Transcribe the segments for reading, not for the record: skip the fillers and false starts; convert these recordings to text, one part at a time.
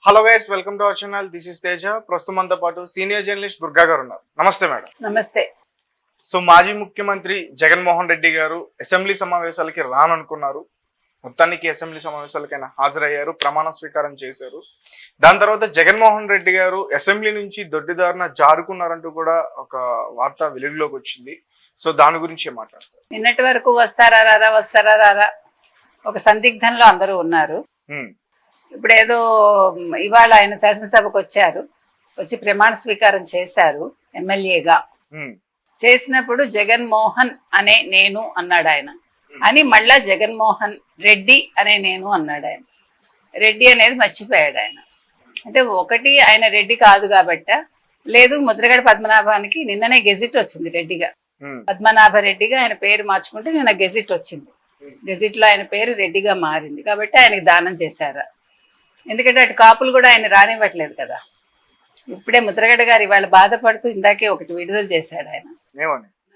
Hello guys, welcome to our channel. This is Teja. ప్రస్తుతం మనతో పాటు సీనియర్ జర్నలిస్ట్ దుర్గా గారు ఉన్నారు. నమస్తే మేడం. నమస్తే. సో మాజీ ముఖ్యమంత్రి జగన్మోహన్ రెడ్డి గారు అసెంబ్లీ సమావేశాలకి రాననుకున్నారు. మొత్తానికి అసెంబ్లీ సమావేశాలకైనా హాజరయ్యారు, ప్రమాణ స్వీకారం చేశారు. దాని తర్వాత జగన్మోహన్ రెడ్డి గారు అసెంబ్లీ నుంచి దొడ్డిదారిన జారుకున్నారంటూ కూడా ఒక వార్త వెలుగులోకి వచ్చింది. సో దాని గురించి మాట్లాడతారు. నిన్నటి వరకు వస్తారా రారా ఒక సందిగ్ధంలో అందరూ ఉన్నారు. ఇప్పుడు ఏదో ఇవాళ ఆయన శాసనసభకు వచ్చి ప్రమాణ స్వీకారం చేశారు ఎమ్మెల్యేగా. చేసినప్పుడు జగన్మోహన్ అనే నేను అన్నాడు ఆయన, అని మళ్ళా జగన్మోహన్ రెడ్డి అనే నేను అన్నాడు ఆయన. రెడ్డి అనేది మర్చిపోయాడు ఆయన. అంటే ఒకటి ఆయన రెడ్డి కాదు కాబట్ట, లేదు ముద్రగడ పద్మనాభానికి నిన్ననే గెజిట్ వచ్చింది రెడ్డిగా, పద్మనాభ రెడ్డిగా ఆయన పేరు మార్చుకుంటే నిన్న గెజిట్ వచ్చింది. గెజిట్ లో ఆయన పేరు రెడ్డిగా మారింది కాబట్టి ఆయనకి దానం చేశారా. ఎందుకంటే అటు కాపులు కూడా ఆయన రానివ్వట్లేదు కదా. ఇప్పుడే ముద్రగడ గారు ఇవాళ బాధపడుతూ ఇందాకే ఒకటి విడుదల చేశాడు ఆయన.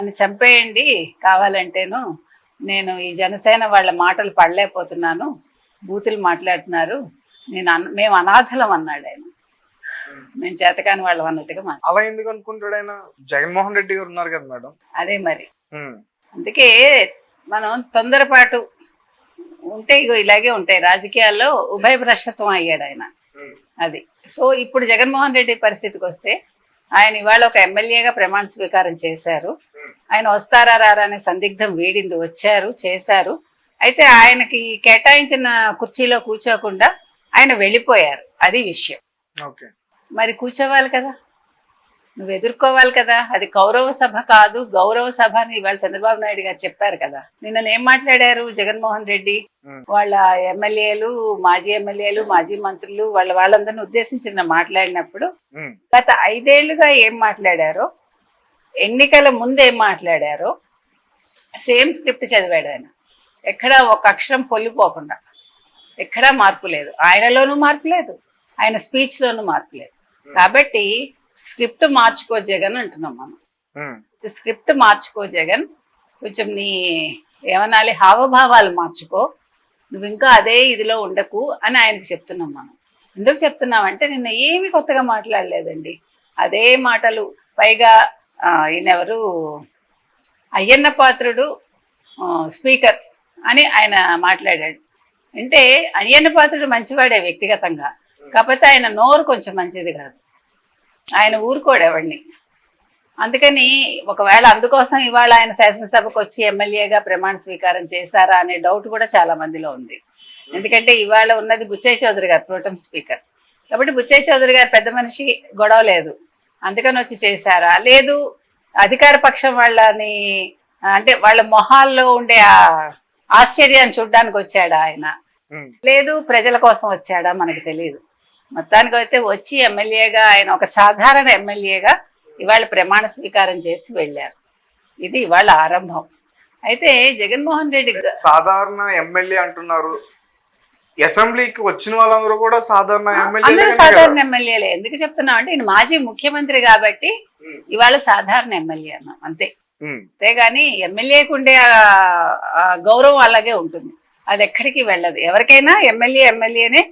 నన్ను చంపేయండి కావాలంటేను, నేను ఈ జనసేన వాళ్ళ మాటలు పడలేకపోతున్నాను, బూతులు మాట్లాడుతున్నారు, మేము అనాథలం అన్నాడు ఆయన. మేము చేతకాని వాళ్ళం అన్నట్టుగా అలా ఎందుకు అనుకుంటాడు ఆయన? జగన్మోహన్ రెడ్డి గారు ఉన్నారు కదా మేడం. అదే మరి. అందుకే మనం తొందరపాటు ఉంటే ఇగో ఇలాగే ఉంటాయి రాజకీయాల్లో. ఉభయభ్రష్టత్వం అయ్యాడు ఆయన. అది. సో ఇప్పుడు జగన్మోహన్ రెడ్డి పరిస్థితికి వస్తే, ఆయన ఇవాళ ఒక ఎమ్మెల్యేగా ప్రమాణ స్వీకారం చేశారు. ఆయన వస్తారా రారా అనే సందిగ్ధం వీడింది. వచ్చారు, చేశారు. అయితే ఆయనకి కేటాయించిన కుర్చీలో కూర్చోకుండా ఆయన వెళ్ళిపోయారు. అది విషయం. మరి కూర్చోవాలి కదా, నువ్వు ఎదుర్కోవాలి కదా. అది కౌరవ సభ కాదు, గౌరవ సభ అని ఇవాళ చంద్రబాబు నాయుడు గారు చెప్పారు కదా. నిన్న ఏం మాట్లాడారు జగన్మోహన్ రెడ్డి? వాళ్ళ ఎమ్మెల్యేలు, మాజీ ఎమ్మెల్యేలు, మాజీ మంత్రులు వాళ్ళందరిని ఉద్దేశించి మాట్లాడినప్పుడు గత 5 ఏళ్లుగా ఏం మాట్లాడారో, ఎన్నికల ముందు ఏం మాట్లాడారో సేమ్ స్క్రిప్ట్ చదివాడు ఆయన. ఎక్కడా ఒక అక్షరం పొల్లిపోకుండా, ఎక్కడా మార్పు లేదు. ఆయనలోనూ మార్పు లేదు, ఆయన స్పీచ్ లోనూ మార్పు లేదు. కాబట్టి స్క్రిప్ట్ మార్చుకో జగన్ అంటున్నాం మనం. స్క్రిప్ట్ మార్చుకో జగన్, కొంచెం నీ ఏమనాలి హావభావాలు మార్చుకో, నువ్వు ఇంకా అదే ఇదిలో ఉండకు అని ఆయనకు చెప్తున్నాం మనం. ఎందుకు చెప్తున్నామంటే నిన్న ఏమి కొత్తగా మాట్లాడలేదండి, అదే మాటలు. పైగా ఈయనెవరు, అయ్యన్న పాత్రుడు స్పీకర్ అని ఆయన మాట్లాడాడు. అంటే అయ్యన్న పాత్రుడు మంచివాడే వ్యక్తిగతంగా, కాకపోతే ఆయన నోరు కొంచెం మంచిది కాదు. ఆయన ఊరుకోడు ఎవడిని. అందుకని ఒకవేళ అందుకోసం ఇవాళ ఆయన శాసనసభకు వచ్చి ఎమ్మెల్యేగా ప్రమాణ స్వీకారం చేశారా అనే డౌట్ కూడా చాలా మందిలో ఉంది. ఎందుకంటే ఇవాళ ఉన్నది బుచ్చయ్య చౌదరి గారు ప్రోటెం స్పీకర్ కాబట్టి, బుచ్చయ్య చౌదరి గారు పెద్ద మనిషి, గొడవ లేదు, అందుకని వచ్చి చేశారా, లేదు అధికార పక్షం వాళ్ళని అంటే వాళ్ళ మొహాల్లో ఉండే ఆశ్చర్యాన్ని చూడ్డానికి వచ్చాడా ఆయన, లేదు ప్రజల కోసం వచ్చాడా మనకు తెలియదు. మొత్తానికి అయితే వచ్చి ఎమ్మెల్యేగా ఆయన ఒక సాధారణ ఎమ్మెల్యేగా ఇవాళ ప్రమాణ స్వీకారం చేసి వెళ్ళారు. ఇది ఇవాళ ఆరంభం. అయితే జగన్మోహన్ రెడ్డి సాధారణ ఎమ్మెల్యే అంటున్నారు, అసెంబ్లీకి వచ్చిన వాళ్ళందరూ కూడా సాధారణ ఎమ్మెల్యేలే. ఎందుకు చెప్తున్నాం అంటే ఈయన మాజీ ముఖ్యమంత్రి కాబట్టి ఇవాళ సాధారణ ఎమ్మెల్యే అన్నాం అంతే. అంతేగాని ఎమ్మెల్యేకి ఉండే గౌరవం అలాగే ఉంటుంది, అది ఎక్కడికి వెళ్ళదు. ఎవరికైనా ఎమ్మెల్యేనే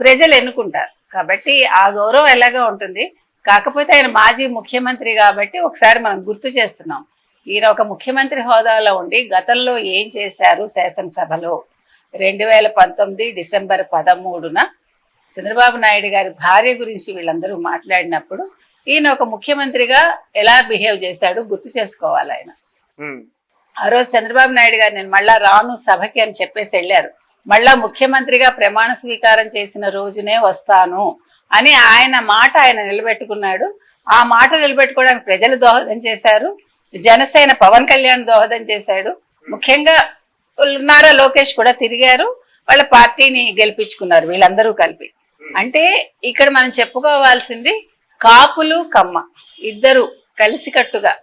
ప్రజలు ఎన్నుకుంటారు కాబట్టి ఆ గౌరవం ఎలాగా ఉంటుంది. కాకపోతే ఆయన మాజీ ముఖ్యమంత్రి కాబట్టి ఒకసారి మనం గుర్తు చేస్తున్నాం. ఈయన ఒక ముఖ్యమంత్రి హోదాలో ఉండి గతంలో ఏం చేశారు శాసనసభలో. 2019 డిసెంబర్ 13న చంద్రబాబు నాయుడు గారి భార్య గురించి వీళ్ళందరూ మాట్లాడినప్పుడు ఈయన ఒక ముఖ్యమంత్రిగా ఎలా బిహేవ్ చేశాడు గుర్తు చేసుకోవాలి ఆయన. ఆ రోజు చంద్రబాబు నాయుడు గారు నేను మళ్ళా రాను సభకి అని చెప్పేసి వెళ్ళారు. మళ్ళా ముఖ్యమంత్రిగా ప్రమాణ స్వీకారం చేసిన రోజునే వస్తాను అని ఆయన మాట ఆయన నిలబెట్టుకున్నాడు. ఆ మాట నిలబెట్టుకోవడానికి ప్రజలు దోహదం చేశారు, జనసేన పవన్ కళ్యాణ్ దోహదం చేశాడు, ముఖ్యంగా నారా లోకేష్ కూడా తిరిగారు, వాళ్ళ పార్టీని గెలిపించుకున్నారు వీళ్ళందరూ కలిపి. అంటే ఇక్కడ మనం చెప్పుకోవాల్సింది కాపులు కమ్మ ఇద్దరు కలిసికట్టుగా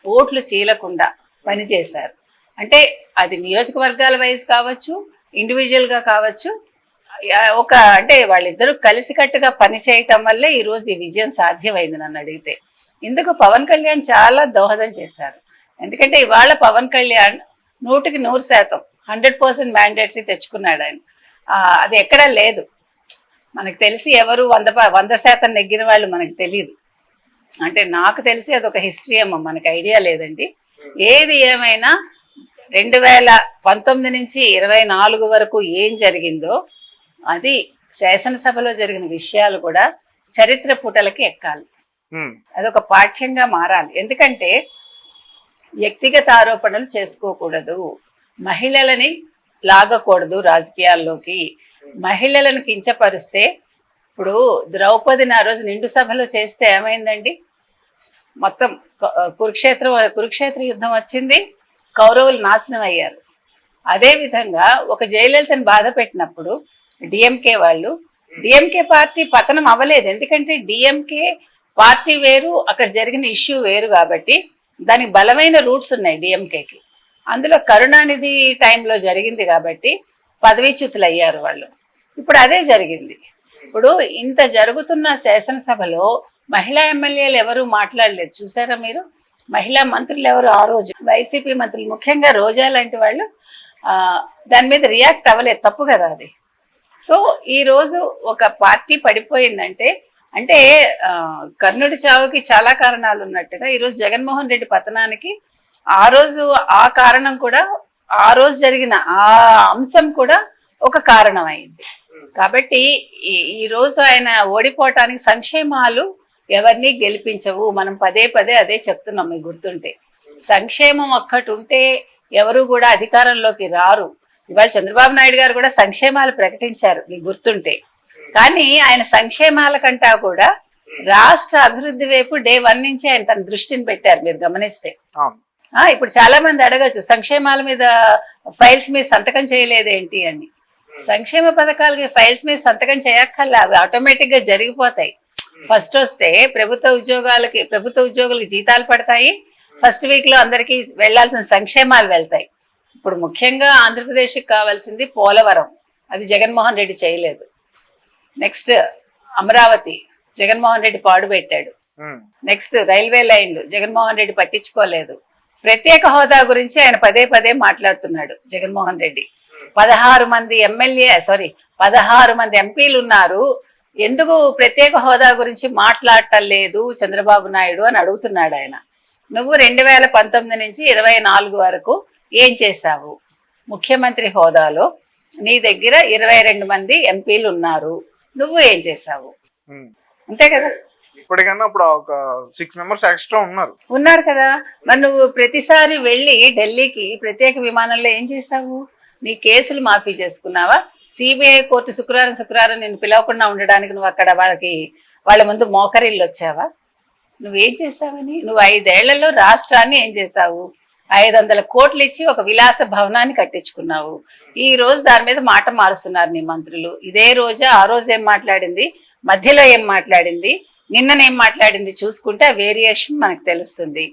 ఓట్లు చీలకుండా పనిచేశారు. అంటే అది నియోజకవర్గాల వైజ్ కావచ్చు, ఇండివిజువల్గా కావచ్చు, అంటే వాళ్ళిద్దరూ కలిసికట్టుగా పనిచేయటం వల్లే ఈరోజు ఈ విజయం సాధ్యమైంది నన్ను అడిగితే. ఇందుకు పవన్ కళ్యాణ్ చాలా దోహదం చేశారు. ఎందుకంటే ఇవాళ పవన్ కళ్యాణ్ 100% 100% మ్యాండేటరీ తెచ్చుకున్నాడు ఆయన. అది ఎక్కడా లేదు. మనకు తెలిసి ఎవరు 100% నెగ్గిన వాళ్ళు మనకు తెలియదు. అంటే నాకు తెలిసి అదొక హిస్టరీ అమ్మ, మనకు ఐడియా లేదండి. ఏది ఏమైనా 2019 నుంచి 24 వరకు ఏం జరిగిందో అది శాసనసభలో జరిగిన విషయాలు కూడా చరిత్ర పుటలకి ఎక్కాలి. అదొక పాఠ్యంగా మారాలి. ఎందుకంటే వ్యక్తిగత ఆరోపణలు చేసుకోకూడదు, మహిళలని లాగకూడదు రాజకీయాల్లోకి, మహిళలను కించపరిస్తే. ఇప్పుడు ద్రౌపదిని ఆ రోజు నిండు సభలో చేస్తే ఏమైందండి? మొత్తం కురుక్షేత్ర యుద్ధం వచ్చింది, కౌరవులు నాశనం అయ్యారు. అదేవిధంగా ఒక జయలలితను బాధ పెట్టినప్పుడు డిఎంకే పార్టీ పతనం అవ్వలేదు. ఎందుకంటే డిఎంకే పార్టీ వేరు, అక్కడ జరిగిన ఇష్యూ వేరు, కాబట్టి దానికి బలమైన రూట్స్ ఉన్నాయి డిఎంకేకి. అందులో కరుణానిధి టైంలో జరిగింది కాబట్టి పదవీచ్యుతులు అయ్యారు వాళ్ళు. ఇప్పుడు అదే జరిగింది. ఇప్పుడు ఇంత జరుగుతున్న శాసనసభలో మహిళా ఎమ్మెల్యేలు ఎవరు మాట్లాడలేదు, చూసారా మీరు? మహిళా మంత్రులు ఎవరు ఆ రోజు? వైసీపీ మంత్రులు, ముఖ్యంగా రోజా లాంటి వాళ్ళు దాని మీద రియాక్ట్ అవ్వలేదు. తప్పు కదా అది. సో ఈ రోజు ఒక పార్టీ పడిపోయిందంటే అంటే కర్ణుడి చావుకి చాలా కారణాలు ఉన్నట్టుగా ఈరోజు జగన్మోహన్ రెడ్డి పతనానికి ఆ రోజు ఆ కారణం కూడా, ఆ రోజు జరిగిన ఆ అంశం కూడా ఒక కారణం అయింది. కాబట్టి ఈ రోజు ఆయన ఓడిపోవటానికి సంక్షేమాలు ఎవరిని గెలిపించవు. మనం పదే పదే అదే చెప్తున్నాం, మీకు గుర్తుంటే. సంక్షేమం ఒక్కటి ఉంటే ఎవరు కూడా అధికారంలోకి రారు. ఇవాళ చంద్రబాబు నాయుడు గారు కూడా సంక్షేమాలు ప్రకటించారు, మీకు గుర్తుంటే. కానీ ఆయన సంక్షేమాల కంటా కూడా రాష్ట్ర అభివృద్ధి వైపు డే 1 నుంచి ఆయన తన దృష్టిని పెట్టారు, మీరు గమనిస్తే. ఇప్పుడు చాలా మంది అడగచ్చు, సంక్షేమాల మీద ఫైల్స్ మీద సంతకం చేయలేదేంటి అని. సంక్షేమ పథకాలకి ఫైల్స్ మీద సంతకం చేయక్కర్లే, అవి ఆటోమేటిక్ గా జరిగిపోతాయి. ఫస్ట్ వస్తే ప్రభుత్వ ఉద్యోగులకి జీతాలు పడతాయి. ఫస్ట్ వీక్ లో అందరికి వెళ్లాల్సిన సంక్షేమాలు వెళ్తాయి. ఇప్పుడు ముఖ్యంగా ఆంధ్రప్రదేశ్కి కావాల్సింది పోలవరం, అది జగన్మోహన్ రెడ్డి చేయలేదు. నెక్స్ట్ అమరావతి జగన్మోహన్ రెడ్డి పాడుపెట్టాడు. నెక్స్ట్ రైల్వే లైన్లు జగన్మోహన్ రెడ్డి పట్టించుకోలేదు. ప్రత్యేక హోదా గురించి ఆయన పదే పదే మాట్లాడుతున్నాడు జగన్మోహన్ రెడ్డి. 16 మంది ఎంపీలు ఉన్నారు, ఎందుకు ప్రత్యేక హోదా గురించి మాట్లాడటం లేదు చంద్రబాబు నాయుడు అని అడుగుతున్నాడు ఆయన. నువ్వు 2019 నుంచి 24 వరకు ఏం చేశావు? ముఖ్యమంత్రి హోదాలో నీ దగ్గర 22 మంది ఎంపీలు ఉన్నారు, నువ్వు ఏం చేశావు? అంతే కదా. ఇప్పటికన్నా అప్పుడు ఒక 6 మెంబర్స్ ఎక్స్ట్రా ఉన్నారు కదా. మరి నువ్వు ప్రతిసారి వెళ్ళి ఢిల్లీకి ప్రత్యేక విమానంలో ఏం చేశావు? నీ కేసులు మాఫీ చేసుకున్నావా? సిబిఐ కోర్టు శుక్రవారం నేను పిలవకుండా ఉండడానికి నువ్వు అక్కడ వాళ్ళ ముందు మోకరిల్లు వచ్చావా? నువ్వేం చేసావని? నువ్వు 5 ఏళ్లలో రాష్ట్రాన్ని ఏం చేశావు? 500 కోట్లు ఇచ్చి ఒక విలాస భవనాన్ని కట్టించుకున్నావు. ఈ రోజు దాని మీద మాట మారుస్తున్నారు నీ మంత్రులు. ఇదే రోజా ఆ రోజు ఏం మాట్లాడింది, మధ్యలో ఏం మాట్లాడింది, నిన్ననేం మాట్లాడింది చూసుకుంటే ఆ వేరియేషన్ మనకు తెలుస్తుంది.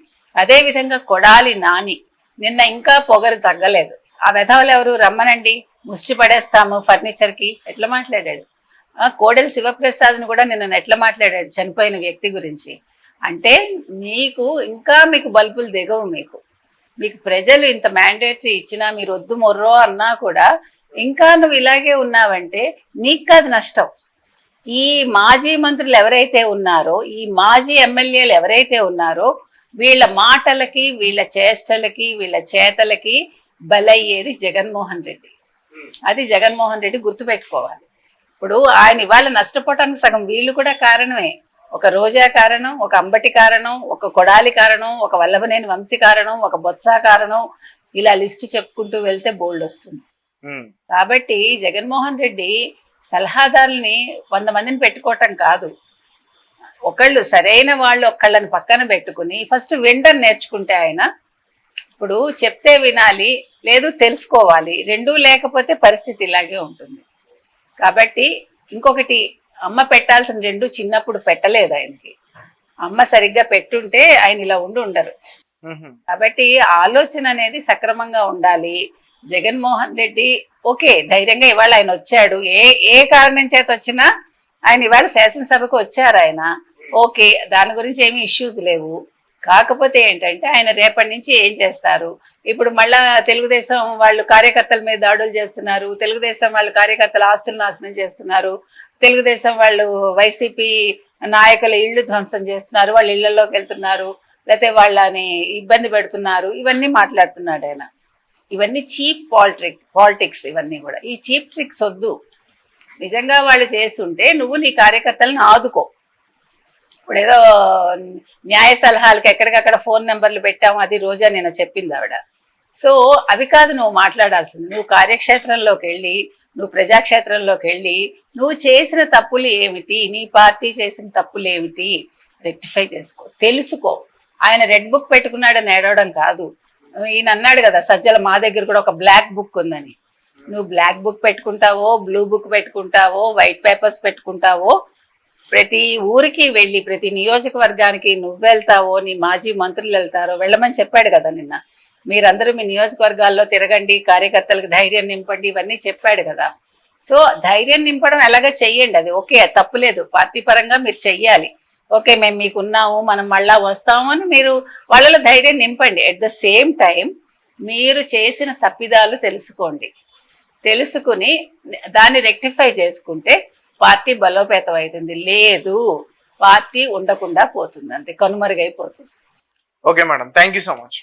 అదే విధంగా కొడాలి నాని నిన్న ఇంకా పొగరు తగ్గలేదు. ఆ వెధవలు ఎవరు? రమ్మనండి, ముష్టి పడేస్తాము ఫర్నిచర్ కి, ఎట్లా మాట్లాడాడు. కోడెల శివప్రసాద్ని కూడా నిన్న ఎట్లా మాట్లాడాడు చనిపోయిన వ్యక్తి గురించి. అంటే మీకు బల్బులు దిగవు. మీకు ప్రజలు ఇంత మ్యాండేటరీ ఇచ్చినా, మీరు వద్దు మొర్రో అన్నా కూడా ఇంకా నువ్వు ఇలాగే ఉన్నావంటే నీకు కాదు నష్టం. ఈ మాజీ మంత్రులు ఎవరైతే ఉన్నారో, ఈ మాజీ ఎమ్మెల్యేలు ఎవరైతే ఉన్నారో, వీళ్ళ మాటలకి, వీళ్ళ చేష్టలకి, వీళ్ళ చేతలకి బలయ్యేది జగన్మోహన్ రెడ్డి. అది జగన్మోహన్ రెడ్డి గుర్తుపెట్టుకోవాలి. ఇప్పుడు ఆయన ఇవాళ నష్టపోవటానికి సగం వీళ్ళు కూడా కారణమే. ఒక రోజా కారణం, ఒక అంబటి కారణం, ఒక కొడాలి కారణం, ఒక వల్లభనేని వంశీ కారణం, ఒక బొత్స కారణం, ఇలా లిస్టు చెప్పుకుంటూ వెళ్తే బోల్డ్ వస్తుంది. కాబట్టి జగన్మోహన్ రెడ్డి సలహాదారుల్ని 100 మందిని పెట్టుకోవటం కాదు, ఒకళ్ళు సరైన వాళ్ళు ఒకళ్ళని పక్కన పెట్టుకుని ఫస్ట్ వినడం నేర్చుకుంటే ఆయన, ఇప్పుడు చెప్తే వినాలి, లేదు తెలుసుకోవాలి, రెండూ లేకపోతే పరిస్థితి ఇలాగే ఉంటుంది. కాబట్టి ఇంకొకటి, అమ్మ పెట్టాల్సిన 2 చిన్నప్పుడు పెట్టలేదు ఆయనకి. అమ్మ సరిగ్గా పెట్టుంటే ఆయన ఇలా ఉండరు. కాబట్టి ఆలోచన అనేది సక్రమంగా ఉండాలి. జగన్మోహన్ రెడ్డి ఓకే ధైర్యంగా ఇవాళ ఆయన వచ్చాడు, ఏ కారణం చేత వచ్చినా ఆయన ఇవాళ శాసనసభకు వచ్చారు ఆయన, ఓకే దాని గురించి ఏమీ ఇష్యూస్ లేవు. కాకపోతే ఏంటంటే ఆయన రేపటి నుంచి ఏం చేస్తారు, ఇప్పుడు మళ్ళా తెలుగుదేశం వాళ్ళు కార్యకర్తల మీద దాడులు చేస్తున్నారు, తెలుగుదేశం వాళ్ళు కార్యకర్తల ఆస్తులు నాశనం చేస్తున్నారు, తెలుగుదేశం వాళ్ళు వైసీపీ నాయకుల ఇళ్లు ధ్వంసం చేస్తున్నారు, వాళ్ళ ఇళ్లలోకి వెళ్తున్నారు, లేకపోతే వాళ్ళని ఇబ్బంది పెడుతున్నారు, ఇవన్నీ మాట్లాడుతున్నాడు ఆయన. ఇవన్నీ చీప్ పాలిటిక్స్ ఇవన్నీ కూడా. ఈ చీప్ ట్రిక్స్ వద్దు. నిజంగా వాళ్ళు చేస్తుంటే నువ్వు నీ కార్యకర్తలను ఆదుకో. ఇప్పుడు ఏదో న్యాయ సలహాలకి ఎక్కడికక్కడ ఫోన్ నెంబర్లు పెట్టాము, అది రోజా నేను చెప్పింది ఆవిడ. సో అవి కాదు నువ్వు మాట్లాడాల్సింది. నువ్వు కార్యక్షేత్రంలోకి వెళ్ళి, నువ్వు ప్రజాక్షేత్రంలోకి వెళ్ళి నువ్వు చేసిన తప్పులు ఏమిటి, నీ పార్టీ చేసిన తప్పులు ఏమిటి రెక్టిఫై చేసుకో, తెలుసుకో. ఆయన రెడ్ బుక్ పెట్టుకున్నాడని ఏడవడం కాదు. ఈయన అన్నాడు కదా సజ్జల, మా దగ్గర కూడా ఒక బ్లాక్ బుక్ ఉందని. నువ్వు బ్లాక్ బుక్ పెట్టుకుంటావో, బ్లూ బుక్ పెట్టుకుంటావో, వైట్ పేపర్స్ పెట్టుకుంటావో, ప్రతి ఊరికి వెళ్ళి ప్రతి నియోజకవర్గానికి నువ్వు వెళ్తావో, నీ మాజీ మంత్రులు వెళ్తారో, వెళ్ళమని చెప్పాడు కదా నిన్న. మీరందరూ మీ నియోజకవర్గాల్లో తిరగండి, కార్యకర్తలకు ధైర్యం నింపండి, ఇవన్నీ చెప్పాడు కదా. సో ధైర్యం నింపడం ఎలాగో చెయ్యండి, అది ఓకే, తప్పులేదు. పార్టీ పరంగా మీరు చెయ్యాలి. ఓకే, మేము మీకున్నాము, మనం మళ్ళా వస్తాము అని మీరు వాళ్ళలో ధైర్యం నింపండి. ఎట్ ద సేమ్ టైం మీరు చేసిన తప్పిదాలు తెలుసుకోండి. తెలుసుకుని దాన్ని రెక్టిఫై చేసుకుంటే పార్టీ బలోపేతం అవుతుంది. లేదు, పార్టీ ఉండకుండా పోతుంది, అంతే, కనుమరుగైపోతుంది. Okay madam, thank you so much.